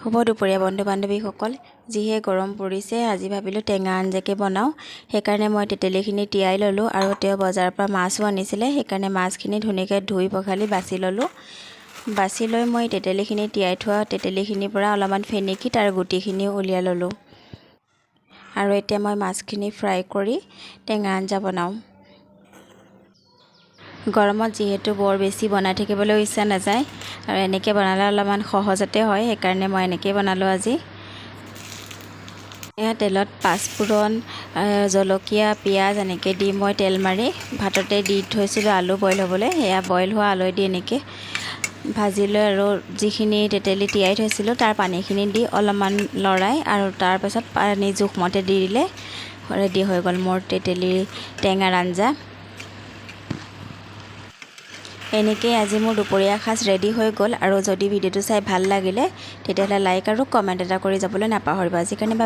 শুভ দুপৰীয়া বন্ধু বান্ধৱীসকল যিহে গৰম পৰিছে আজি ভাবিলোঁ টেঙা আঞ্জাকে বনাওঁ সেইকাৰণে মই তেতেলীখিনি তিয়াই ল'লোঁ আৰু তেওঁ বজাৰৰ পৰা মাছো আনিছিলে সেইকাৰণে মাছখিনি ধুনীয়াকৈ ধুই পখালি বাছি ল'লোঁ বাছি লৈ মই তেতেলীখিনি তিয়াই থোৱা তেতেলীখিনিৰ পৰা অলপমান ফেনেকি তাৰ গুটিখিনিও উলিয়াই ল'লোঁ আৰু এতিয়া মই মাছখিনি ফ্ৰাই কৰি টেঙা আঞ্জা বনাওঁ গৰমত যিহেতু বৰ বেছি বনাই থাকিবলৈ ইচ্ছা নাযায় আৰু এনেকৈ বনালে অলপমান সহজতে হয় সেইকাৰণে মই এনেকৈ বনালোঁ আজি এয়া তেলত পাঁচফোৰণ জলকীয়া পিঁয়াজ এনেকৈ দি মই তেল মাৰি ভাততে দি থৈছিলোঁ আলু বইল হ'বলৈ সেয়া বইল হোৱা আলু দি এনেকৈ ভাজি লৈ আৰু যিখিনি তেতেলী তিয়াই থৈছিলোঁ তাৰ পানীখিনি দি অলপমান লৰাই আৰু তাৰপাছত পানী জোখমতে দি দিলে ৰেডি হৈ গ'ল মোৰ তেতেলী টেঙাৰ আঞ্জা এনেকৈ আজি মোৰ দুপৰীয়া সাজ ৰেডি হৈ গ'ল আৰু যদি ভিডিঅ'টো চাই ভাল লাগিলে তেতিয়াহ'লে লাইক আৰু কমেণ্ট এটা কৰি যাবলৈ নাপাহৰিবা আজিৰ কাৰণে